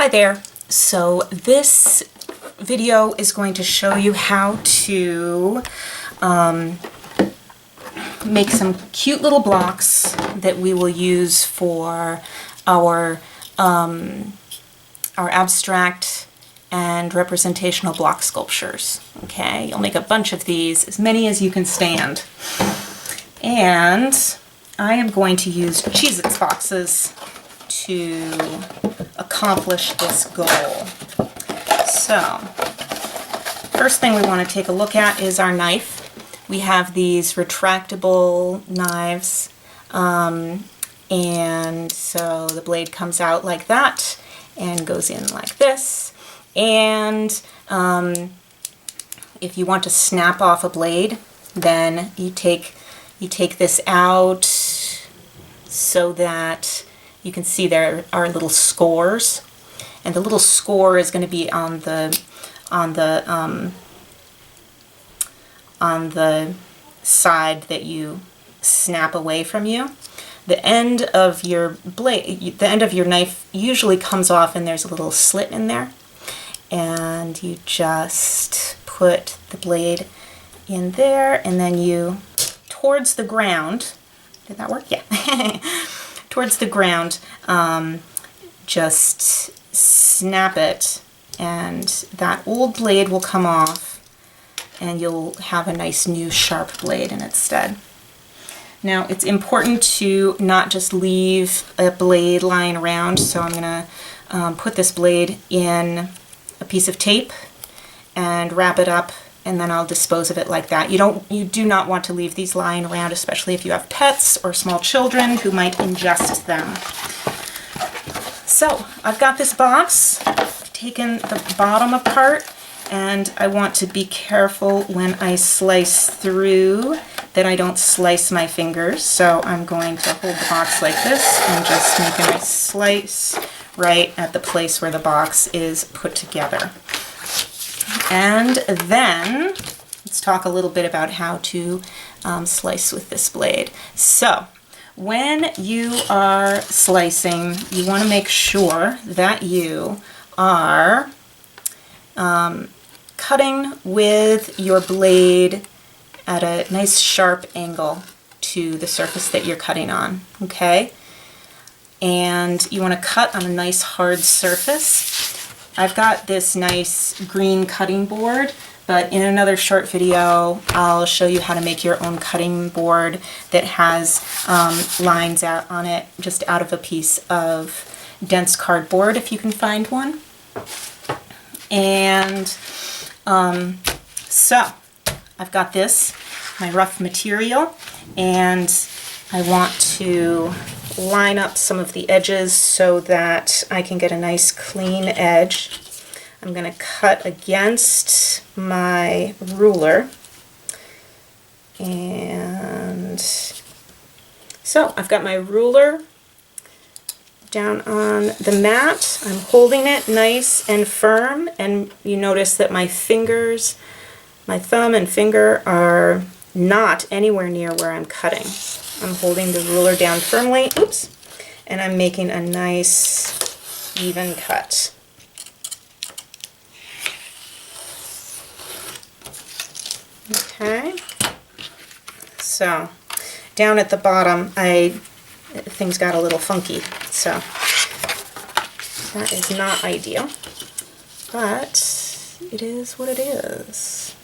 Hi there. So this video is going to show you how to make some cute little blocks that we will use for our abstract and representational block sculptures. Okay, you'll make a bunch of these, as many as you can stand. And I am going to use Cheez-Its boxes to accomplish this goal. So, first thing we want to take a look at is our knife. We have these retractable knives, and so the blade comes out like that and goes in like this. And if you want to snap off a blade, then you take this out so that you can see there are little scores, and the little score is going to be on the side that you snap away from you. The end of your blade, the end of your knife usually comes off, and there's a little slit in there, and you just put the blade in there, and then you towards the ground. Did that work? Yeah. Towards the ground, just snap it, and that old blade will come off, and you'll have a nice new sharp blade in its stead. Now, it's important to not just leave a blade lying around, so I'm going to put this blade in a piece of tape and wrap it up, and then I'll dispose of it like that. You do not want to leave these lying around, especially if you have pets or small children who might ingest them. So I've got this box, taken the bottom apart, and I want to be careful when I slice through that I don't slice my fingers. So I'm going to hold the box like this and just make a nice slice right at the place where the box is put together. And then let's talk a little bit about how to slice with this blade. So when you are slicing, you want to make sure that you are cutting with your blade at a nice sharp angle to the surface that you're cutting on, okay? And you want to cut on a nice hard surface. I've got this nice green cutting board, but in another short video I'll show you how to make your own cutting board that has lines out on it just out of a piece of dense cardboard if you can find one. And so I've got this, my rough material, and I want to line up some of the edges so that I can get a nice clean edge. I'm going to cut against my ruler, and so I've got my ruler down on the mat. I'm holding it nice and firm, and you notice that my fingers, my thumb and finger, are not anywhere near where I'm cutting. I'm holding the ruler down firmly, oops, and I'm making a nice even cut. Okay, so down at the bottom, things got a little funky, so that is not ideal, but it is what it is.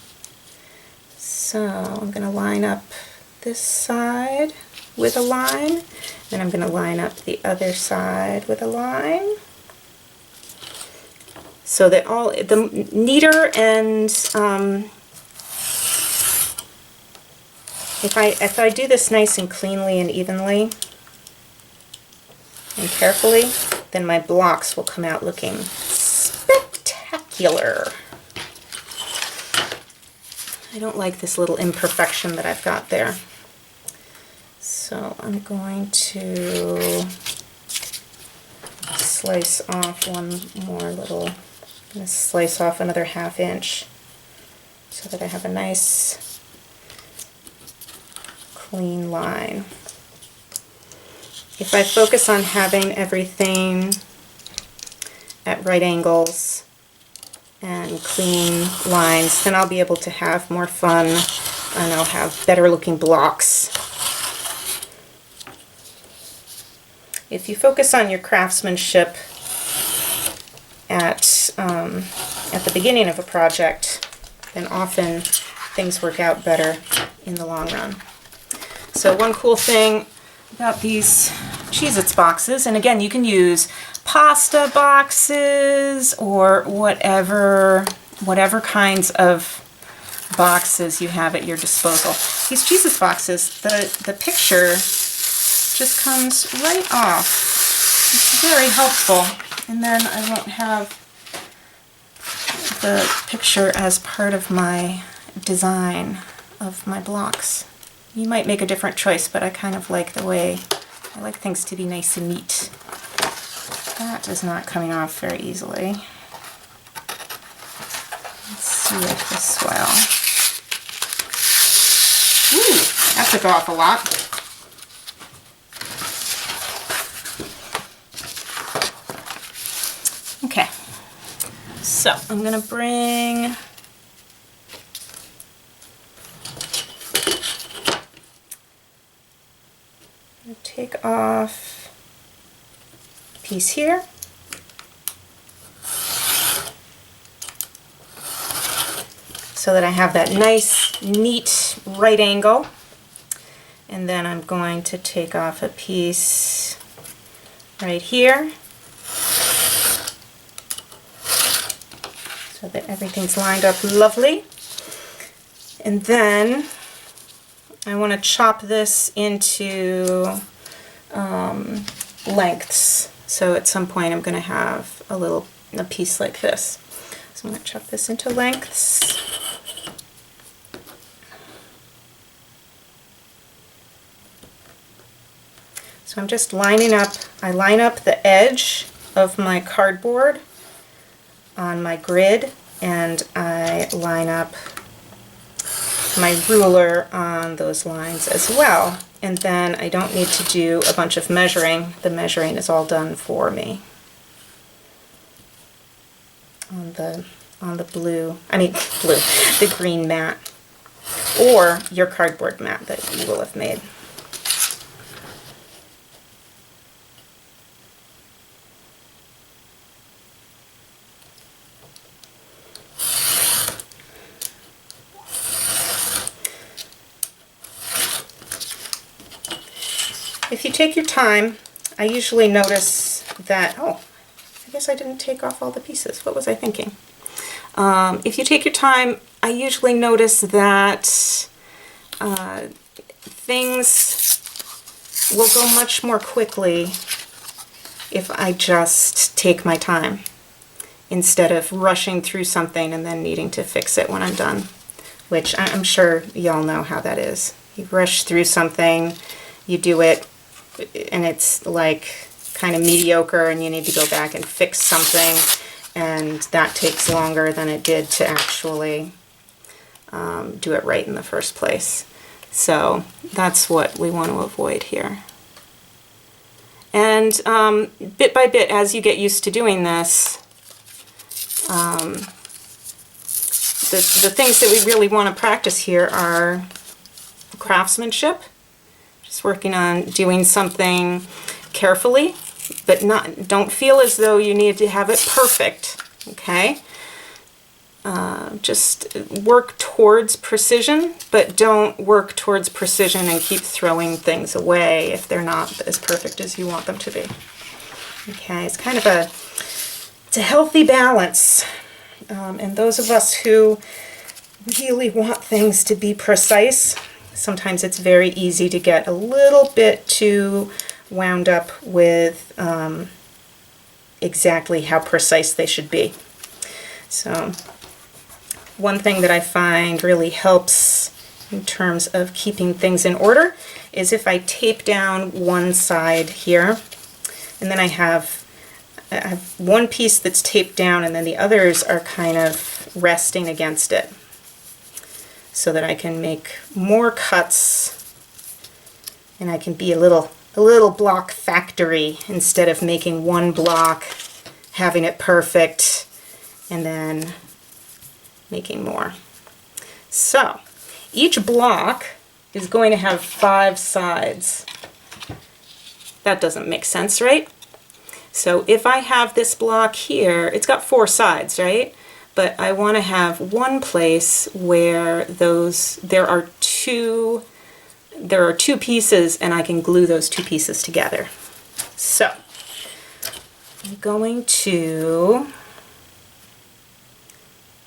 So I'm going to line up this side with a line, then I'm going to line up the other side with a line, so that the neater and if I do this nice and cleanly and evenly and carefully, then my blocks will come out looking spectacular. I don't like this little imperfection that I've got there. So I'm going to slice off one more little, I'm going to slice off another 1/2 inch so that I have a nice clean line. If I focus on having everything at right angles and clean lines, then I'll be able to have more fun and I'll have better looking blocks. If you focus on your craftsmanship at the beginning of a project, then often things work out better in the long run. So one cool thing about these Cheez-Its boxes, and again, you can use pasta boxes or whatever kinds of boxes you have at your disposal. These Cheez-Its boxes, the picture just comes right off. It's very helpful, and then I won't have the picture as part of my design of my blocks. You might make a different choice, but I kind of like the way, I like things to be nice and neat. That is not coming off very easily. Let's see if this will. Ooh, that took off a lot. Okay, so I'm going to bring take off a piece here. So that I have that nice, neat right angle. And then I'm going to take off a piece right here so that everything's lined up lovely. And then I want to chop this into lengths. So at some point I'm going to have a piece like this. So I'm going to chop this into lengths. So I'm just lining up, I line up the edge of my cardboard on my grid, and I line up my ruler on those lines as well. And then I don't need to do a bunch of measuring. The measuring is all done for me on the the green mat, or your cardboard mat that you will have made. If you take your time, I usually notice that, oh, I guess I didn't take off all the pieces. What was I thinking? If you take your time, I usually notice that things will go much more quickly if I just take my time instead of rushing through something and then needing to fix it when I'm done, which I'm sure y'all know how that is. You rush through something, you do it, and it's like kind of mediocre, and you need to go back and fix something, and that takes longer than it did to actually do it right in the first place. So that's what we want to avoid here. And bit by bit, as you get used to doing this, the things that we really want to practice here are craftsmanship. Just working on doing something carefully, but don't feel as though you need to have it perfect, okay? Just work towards precision, but don't work towards precision and keep throwing things away if they're not as perfect as you want them to be. Okay, it's kind of it's a healthy balance. And those of us who really want things to be precise, sometimes it's very easy to get a little bit too wound up with exactly how precise they should be. So one thing that I find really helps in terms of keeping things in order is if I tape down one side here, and then I have one piece that's taped down and then the others are kind of resting against it, so that I can make more cuts and I can be a little block factory instead of making one block having it perfect and then making more. So each block is going to have 5 sides. That doesn't make sense, right? So if I have this block here, it's got 4 sides, right? But I want to have one place where there are two pieces, and I can glue those 2 pieces together. So I'm going to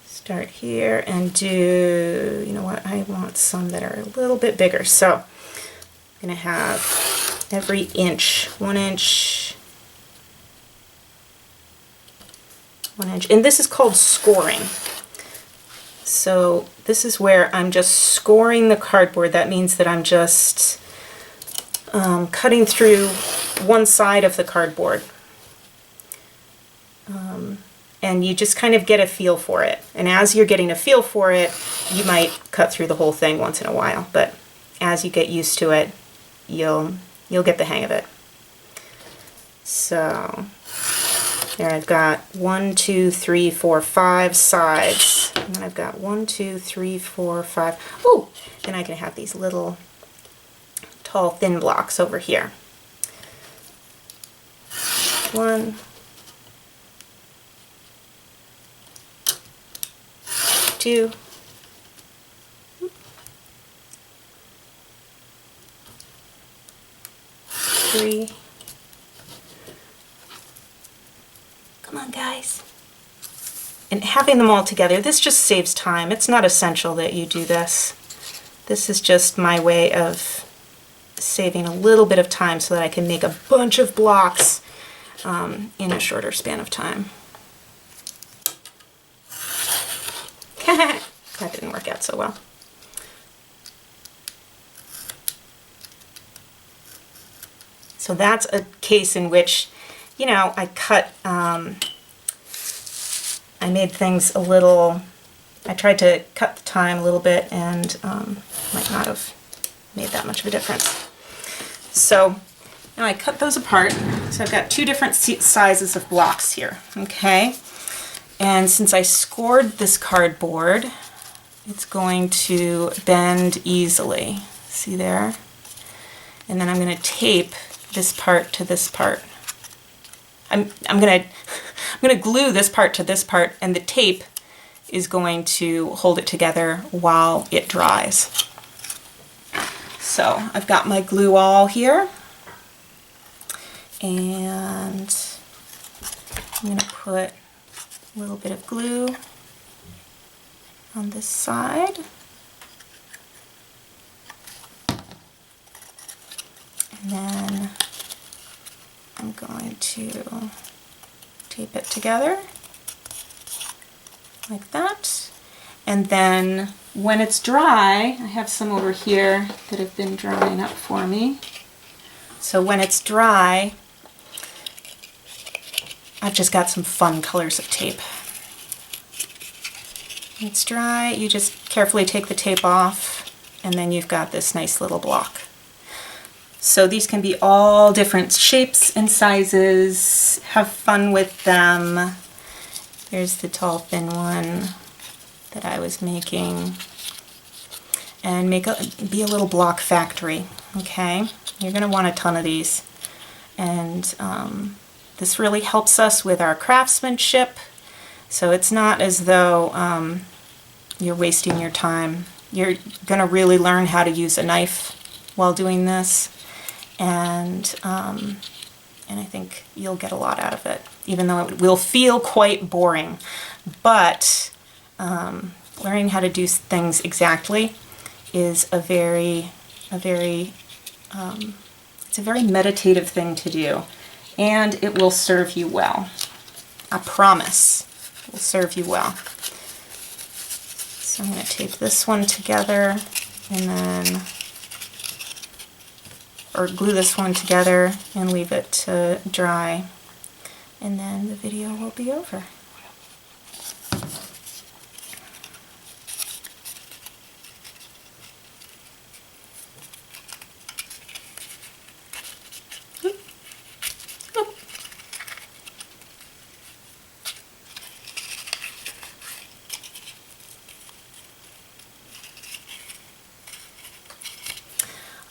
start here and do, you know what, I want some that are a little bit bigger. So I'm going to have every inch, 1 inch, 1 inch, and this is called scoring. So this is where I'm just scoring the cardboard. That means that I'm just cutting through one side of the cardboard. And you just kind of get a feel for it. And as you're getting a feel for it, you might cut through the whole thing once in a while. But as you get used to it, you'll get the hang of it. So there I've got 1, 2, 3, 4, 5 sides. And then I've got 1, 2, 3, 4, 5. Oh, then I can have these little tall thin blocks over here. 1, 2, 3. Come on, guys. And having them all together, this just saves time. It's not essential that you do this. This is just my way of saving a little bit of time so that I can make a bunch of blocks in a shorter span of time. That didn't work out so well. So that's a case in which, you know, I made things a little, I tried to cut the time a little bit and might not have made that much of a difference. So now I cut those apart. So I've got 2 different sizes of blocks here, okay? And since I scored this cardboard, it's going to bend easily. See there? And then I'm going to tape this part to this part. I'm going to glue this part to this part, and the tape is going to hold it together while it dries. So I've got my glue all here, and I'm going to put a little bit of glue on this side. And then I'm going to tape it together like that. And then when it's dry, I have some over here that have been drying up for me. So when it's dry, I've just got some fun colors of tape. When it's dry, you just carefully take the tape off, and then you've got this nice little block. So these can be all different shapes and sizes. Have fun with them. Here's the tall thin one that I was making. And be a little block factory, okay? You're gonna want a ton of these. And this really helps us with our craftsmanship. So it's not as though you're wasting your time. You're gonna really learn how to use a knife while doing this. And I think you'll get a lot out of it, even though it will feel quite boring. But learning how to do things exactly is it's a very meditative thing to do, and it will serve you well. I promise it will serve you well. So I'm going to tape this one together, and then or glue this one together and leave it to dry, and then the video will be over.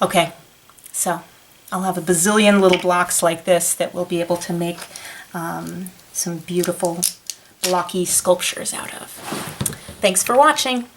Okay, so I'll have a bazillion little blocks like this that we'll be able to make some beautiful blocky sculptures out of. Thanks for watching.